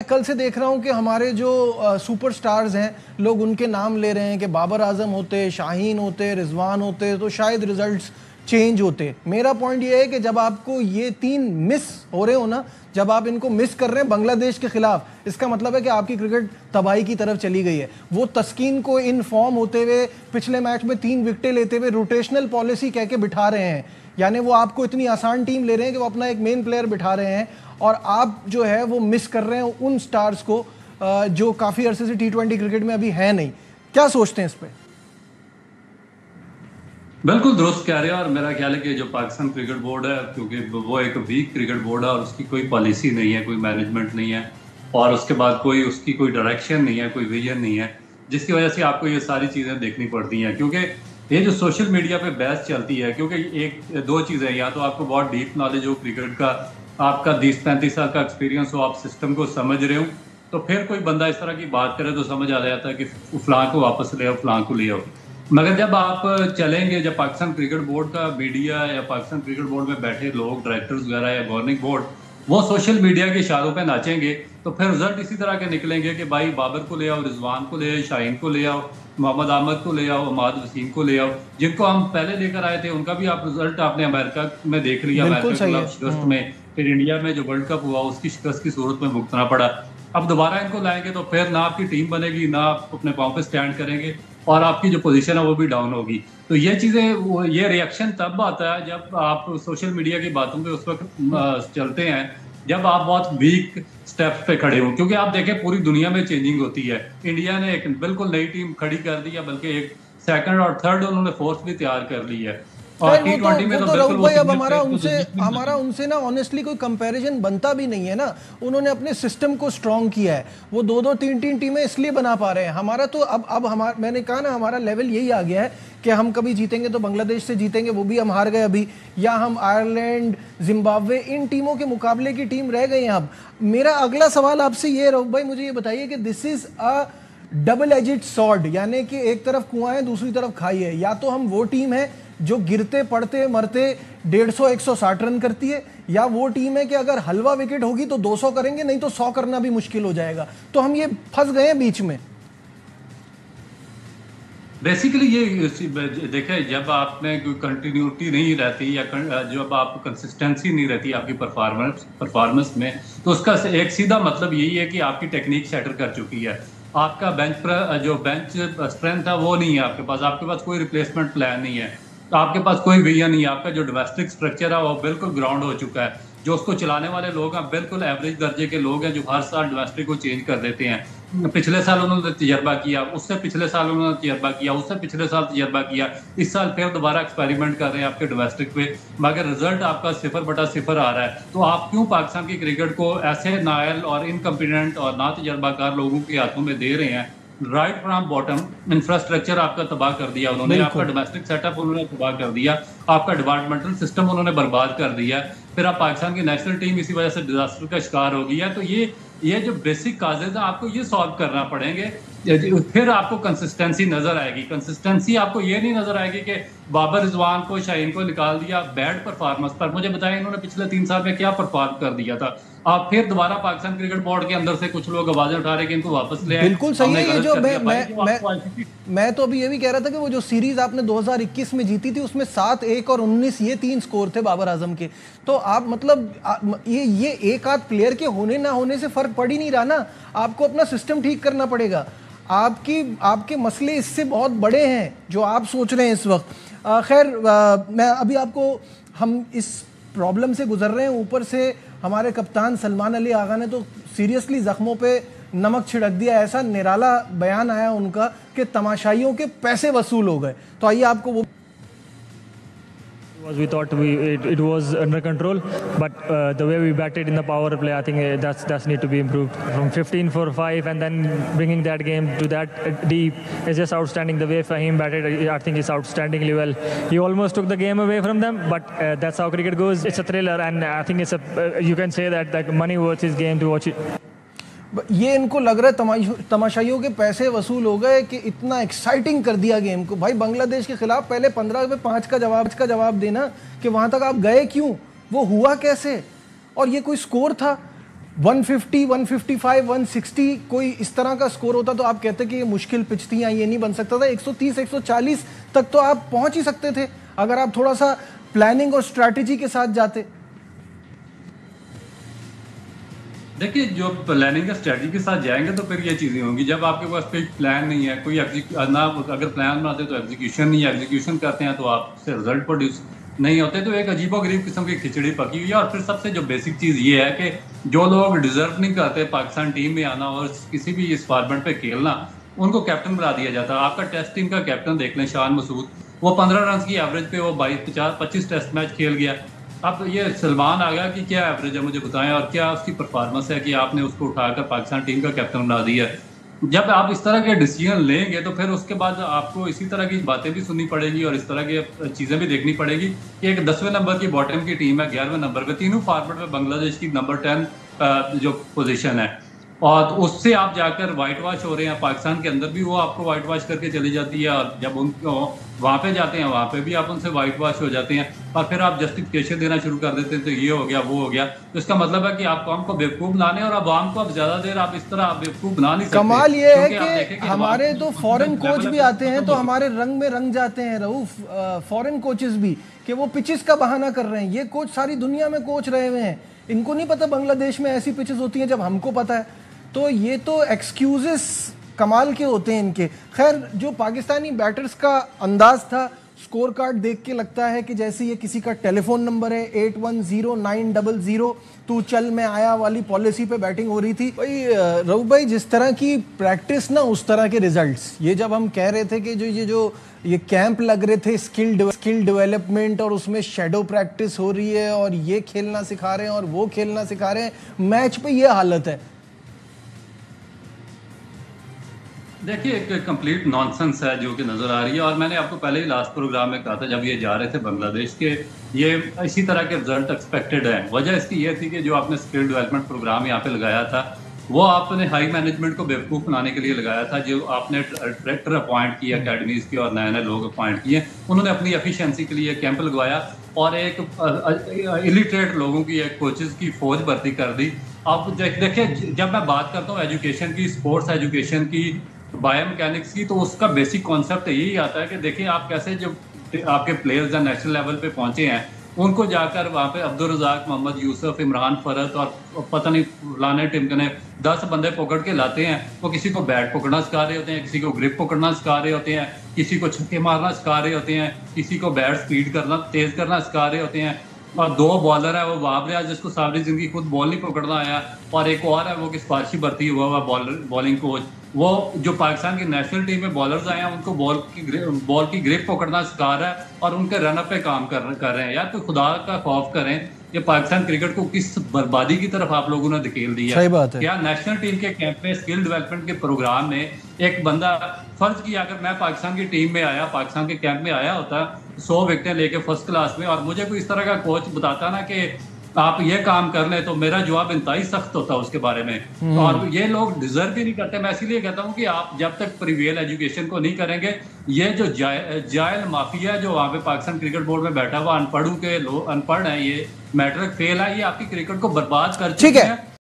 कल से देख रहा हूं कि हमारे जो सुपरस्टार्स हैं, लोग उनके नाम ले रहे हैं कि बाबर आजम होते, शाहीन होते, रिजवान होते तो शायद रिजल्ट्स चेंज होते। मेरा पॉइंट ये है कि जब आपको ये तीन मिस हो रहे हो ना, जब आप इनको मिस कर रहे हैं बांग्लादेश के खिलाफ, इसका मतलब है कि आपकी क्रिकेट तबाही की तरफ चली गई है। वो तस्कीन को इन फॉर्म होते हुए पिछले मैच में 3 विकेटें लेते हुए रोटेशनल पॉलिसी कह के बिठा रहे हैं, यानी वो आपको इतनी आसान टीम ले रहे हैं कि वो अपना एक मेन प्लेयर बिठा रहे हैं और आप जो है वो मिस कर रहे हैं उन स्टार्स को जो काफी अरसे से T20 क्रिकेट में अभी है नहीं। क्या सोचते हैं इस पे? बिल्कुल दुरुस्त कह रहे हैं। और मेरा ख्याल है कि जो पाकिस्तान क्रिकेट बोर्ड है, क्योंकि वो एक वीक क्रिकेट बोर्ड है और उसकी कोई पॉलिसी नहीं है, कोई मैनेजमेंट नहीं है और उसके बाद उसकी कोई डायरेक्शन नहीं है, कोई विजन नहीं है, जिसकी वजह से आपको ये सारी चीज़ें देखनी पड़ती हैं। क्योंकि ये जो सोशल मीडिया पे बहस चलती है, क्योंकि एक दो चीज़ें, या तो आपको बहुत डीप नॉलेज हो क्रिकेट का, आपका 20-35 साल का एक्सपीरियंस हो, आप सिस्टम को समझ रहे हो, तो फिर कोई बंदा इस तरह की बात करे तो समझ आ जाता है कि फलां को वापस ले आओ, फलां को ले आओ। मगर जब आप चलेंगे, जब पाकिस्तान क्रिकेट बोर्ड का मीडिया या पाकिस्तान क्रिकेट बोर्ड में बैठे लोग, डायरेक्टर्स वगैरह या गवर्निंग बोर्ड, वो सोशल मीडिया के इशारों पे नाचेंगे, तो फिर रिजल्ट इसी तरह के निकलेंगे कि भाई बाबर को ले आओ, रिजवान को ले आओ, शाहीन को ले आओ, मोहम्मद आमद को ले आओ, अहमद वसीम को ले आओ, जिनको हम पहले लेकर आए थे उनका भी आप रिजल्ट आपने अमेरिका में देख लिया, अमेरिका के खिलाफ शिकस्त में, फिर इंडिया में जो वर्ल्ड कप हुआ उसकी शिकस्त की सूरत में भुगतना पड़ा। अब दोबारा इनको लाएंगे तो फिर ना आपकी टीम बनेगी, ना आप अपने पाँव पे स्टैंड करेंगे और आपकी जो पोजीशन है वो भी डाउन होगी। तो ये चीजें, ये रिएक्शन तब आता है जब आप सोशल मीडिया की बातों पे उस वक्त चलते हैं, जब आप बहुत वीक स्टेप्स पे खड़े हो। क्योंकि आप देखें पूरी दुनिया में चेंजिंग होती है। इंडिया ने एक बिल्कुल नई टीम खड़ी कर दी है, बल्कि एक सेकंड और थर्ड उन्होंने फोर्स भी तैयार कर ली है। और T20 में तो रऊफ भाई अब हमारा उनसे ना ऑनेस्टली कोई कंपैरिजन बनता भी नहीं है ना। उन्होंने अपने सिस्टम को स्ट्रॉन्ग किया है, वो 2-2 3-3 टीमें इसलिए बना पा रहे हैं। हमारा तो अब हमारा, मैंने कहा ना, हमारा लेवल यही आ गया है कि हम कभी जीतेंगे तो बांग्लादेश से जीतेंगे, वो भी हम हार गए अभी, या हम आयरलैंड, जिम्बाब्वे, इन टीमों के मुकाबले की टीम रह गए हैं। अब मेरा अगला सवाल आपसे ये, रऊफ भाई मुझे ये बताइए कि this is a double edged sword, यानी कि एक तरफ कुआं है दूसरी तरफ खाई है। या तो हम वो टीम है जो गिरते पड़ते मरते 150-160 रन करती है, या वो टीम है कि अगर हलवा विकेट होगी तो 200 करेंगे, नहीं तो 100 करना भी मुश्किल हो जाएगा। तो हम ये फंस गए हैं बीच में। बेसिकली ये देखें, जब आप में कोई कंटिन्यूटी नहीं रहती या जब आप कंसिस्टेंसी नहीं रहती आपकी परफॉर्मेंस में, तो उसका एक सीधा मतलब यही है कि आपकी टेक्निक सेटल कर चुकी है। आपका बेंच स्ट्रेंथ है वो नहीं है आपके पास कोई रिप्लेसमेंट प्लान नहीं है, तो आपके पास कोई विजन नहीं है। आपका जो डोमेस्टिक स्ट्रक्चर है वो बिल्कुल ग्राउंड हो चुका है। जो उसको चलाने वाले लोग हैं बिल्कुल एवरेज दर्जे के लोग हैं, जो हर साल डोमेस्टिक को चेंज कर देते हैं। पिछले साल उन्होंने तजर्बा किया, उससे पिछले साल उन्होंने तजर्बा किया, उससे पिछले साल तजर्बा किया, इस साल फिर दोबारा एक्सपेरिमेंट कर रहे हैं आपके डोमेस्टिक पे, मगर रिजल्ट आपका 0/0 आ रहा है। तो आप क्यों पाकिस्तान की क्रिकेट को ऐसे नायल और इनकम्पिटेंट और ना तजर्बाकार लोगों के हाथों में दे रहे हैं? राइट फ्रॉम बॉटम इंफ्रास्ट्रक्चर आपका तबाह कर दिया उन्होंने, आपका डोमेस्टिक सेटअप उन्होंने तबाह कर दिया, आपका डिपार्टमेंटल सिस्टम उन्होंने बर्बाद कर दिया। फिर आप पाकिस्तान की नेशनल टीम इसी वजह से डिजास्टर का शिकार हो गई है। तो ये जो बेसिक काजेज है आपको ये सॉल्व करना पड़ेंगे, फिर आपको कंसिस्टेंसी नजर आएगी। कंसिस्टेंसी आपको ये नहीं नजर आएगी कि बाबर रिजवान को, शाहीन को निकाल दिया बैड परफॉर्मेंस पर। मुझे बताएं इन्होंने पिछले 3 साल में क्या परफॉर्म कर दिया था। आप फिर दोबारा पाकिस्तान क्रिकेट बोर्ड के अंदर से कुछ लोग आवाजें उठा रहे कि इनको वापस ले आए। बिल्कुल सही है। ये जो मैं तो अभी ये भी कह रहा था कि वो जो सीरीज आपने 2021 में जीती थी उसमें 7-1 और 19 ये 3 स्कोर थे बाबर आजम के। तो आप मतलब ये एक आध प्लेयर के होने ना होने से फर्क पड़ ही नहीं रहा ना। आपको अपना सिस्टम ठीक करना पड़ेगा। आपके मसले इससे बहुत बड़े हैं जो आप सोच रहे हैं इस वक्त। खैर, मैं अभी आपको, हम इस प्रॉब्लम से गुजर रहे हैं, ऊपर से हमारे कप्तान सलमान अली आगा ने तो सीरियसली जख्मों पे नमक छिड़क दिया। ऐसा निराला बयान आया उनका कि तमाशाइयों के पैसे वसूल हो गए। तो आइए आपको वो We thought it was under control, but the way we batted in the power play, I think that's need to be improved. From 15 for 5 and then bringing that game to that deep is just outstanding. The way Fahim batted, I think, is outstandingly well. He almost took the game away from them, but that's how cricket goes. It's a thriller, and I think it's you can say that like money worth his game to watch it. ये इनको लग रहा है तमाशाइयों के पैसे वसूल हो गए कि इतना एक्साइटिंग कर दिया गेम को। भाई बांग्लादेश के खिलाफ पहले 15 पे 5 का जवाब देना कि वहां तक आप गए क्यों, वो हुआ कैसे, और ये कोई स्कोर था। 150, 155, 160 कोई इस तरह का स्कोर होता तो आप कहते कि ये मुश्किल पिच थी या ये नहीं बन सकता था। 130, 140 तक तो आप पहुंच ही सकते थे अगर आप थोड़ा सा प्लानिंग और स्ट्रैटेजी के साथ जाते। देखिए, जो प्लानिंग और स्ट्रेटजी के साथ जाएंगे तो फिर ये चीज़ें होंगी। जब आपके पास कोई प्लान नहीं है, कोई ना, अगर प्लान बनाते तो एग्जीक्यूशन नहीं है, एग्जीक्यूशन करते हैं तो आपसे रिजल्ट प्रोड्यूस नहीं होते, तो एक अजीबोगरीब किस्म की खिचड़ी पकी हुई है। और फिर सबसे जो बेसिक चीज़ ये है कि जो लोग डिजर्व नहीं करते पाकिस्तान टीम में आना और किसी भी इस फॉर्मेट पे खेलना, उनको कैप्टन बना दिया जाता है। आपका टेस्ट टीम का कैप्टन देख लें, शान मसूद, वो 15 रन की एवरेज पे वो 25 टेस्ट मैच खेल गया। अब ये सलमान आ गया कि क्या एवरेज है मुझे बताएं, और क्या उसकी परफॉर्मेंस है कि आपने उसको उठाकर पाकिस्तान टीम का कैप्टन बना दिया। जब आप इस तरह के डिसीजन लेंगे तो फिर उसके बाद आपको इसी तरह की बातें भी सुननी पड़ेगी और इस तरह की चीज़ें भी देखनी पड़ेगी कि एक 10वें नंबर की बॉटम की टीम है, 11वें नंबर पे, तीनों फॉर्मेट में बांग्लादेश की नंबर 10 जो पोजीशन है, और उससे आप जाकर वाइट वॉश हो रहे हैं। पाकिस्तान के अंदर भी वो आपको वाइट वॉश करके चली जाती है, और जब उनको वहाँ पे जाते हैं वहाँ पे भी आप उनसे वाइट वॉश हो जाते हैं, और फिर आप जस्टिफिकेशन देना शुरू कर देते हैं तो ये हो गया वो हो गया। तो इसका मतलब है कि आप कौम को बेवकूफ़ बनाने और अवाम को अब ज़्यादा देर आप इस तरह बेवकूफ़ बना नहीं सकते। कमाल ये है कि हमारे तो फॉरेन कोच भी आते हैं तो हमारे रंग में रंग जाते हैं रऊफ, फॉरेन कोचेस भी, कि वो पिचेस का बहाना कर रहे हैं। ये कोच सारी दुनिया में कोच रहे हुए हैं, इनको नहीं पता बांग्लादेश में ऐसी पिचेस होती हैं जब हमको पता है। तो ये तो एक्सक्यूजेस कमाल के होते हैं इनके। खैर, जो पाकिस्तानी बैटर्स का अंदाज था, स्कोर कार्ड देख के लगता है कि जैसे ये किसी का टेलीफोन नंबर है, 810900 तू चल मैं आया वाली पॉलिसी पे बैटिंग हो रही थी। भाई रऊफ भाई, जिस तरह की प्रैक्टिस ना उस तरह के रिजल्ट्स। ये जब हम कह रहे थे कि ये कैंप लग रहे थे स्किल डेवलपमेंट और उसमें शेडो प्रैक्टिस हो रही है और ये खेलना सिखा रहे हैं और वो खेलना सिखा रहे हैं, मैच पे ये हालत है। देखिए, एक कंप्लीट नॉनसेंस है जो कि नज़र आ रही है। और मैंने आपको पहले ही लास्ट प्रोग्राम में कहा था जब ये जा रहे थे बांग्लादेश के, ये इसी तरह के रिजल्ट एक्सपेक्टेड है। वजह इसकी ये थी कि जो आपने स्किल डेवलपमेंट प्रोग्राम यहाँ पे लगाया था, वो आपने हाई मैनेजमेंट को बेवकूफ़ बनाने के लिए लगाया था। जो आपने डायरेक्टर अपॉइंट किए अकेडमीज़ के और नए नए लोग अपॉइंट किए, उन्होंने अपनी एफिशिएंसी के लिए कैंप लगवाया और एक इलिटरेट लोगों की एक कोचेज़ की फौज भर्ती कर दी। आप देखिए, जब मैं बात करता हूँ एजुकेशन की, स्पोर्ट्स एजुकेशन की, बायोमैकेनिक्स की, तो उसका बेसिक कॉन्सेप्ट यही आता है कि देखिए आप कैसे जो आपके प्लेयर्स हैं नेशनल लेवल पे पहुंचे हैं, उनको जाकर वहाँ पे अब्दुल रज़ाक, मोहम्मद यूसुफ, इमरान फरत और पता नहीं फलाने टिमकने 10 बंदे पकड़ के लाते हैं। वो किसी को बैट पकड़ना सिखा रहे होते हैं, किसी को ग्रिप पकड़ना सिखा रहे होते हैं, किसी को छक्के मारना सिखा रहे होते हैं, किसी को बैट स्पीड करना, तेज करना सिखा रहे होते हैं। और 2 बॉलर है, वो बाबर है जिसको सारी जिंदगी खुद बॉल नहीं पकड़ना आया, और एक और है वो कि सिफारशी भर्ती हुआ बॉलिंग कोच। वो जो पाकिस्तान की नेशनल टीम में बॉलर्स आए हैं उनको बॉल की ग्रिप पकड़ना सिखा रहा है और उनके रनअप पे काम कर रहे हैं। यार, तो खुदा का खौफ करें, ये पाकिस्तान क्रिकेट को किस बर्बादी की तरफ आप लोगों ने धकेल दिया। सही बात है। क्या नेशनल टीम के कैंप में, स्किल डेवलपमेंट के प्रोग्राम में एक बंदा, फर्ज किया अगर मैं पाकिस्तान की टीम में आया, पाकिस्तान के कैंप में आया होता 100 विकेटें लेके फर्स्ट क्लास में, और मुझे कोई इस तरह का कोच बताता ना कि आप ये काम कर लें, तो मेरा जवाब इंतहाई सख्त होता उसके बारे में। और ये लोग डिजर्व ही नहीं करते। मैं इसीलिए कहता हूँ कि आप जब तक प्रीवियल एजुकेशन को नहीं करेंगे, ये जो जायल माफिया जो वहाँ पे पाकिस्तान क्रिकेट बोर्ड में बैठा हुआ अनपढ़ है, ये मैट्रिक फेल है, ये आपकी क्रिकेट को बर्बाद कर चुके हैं।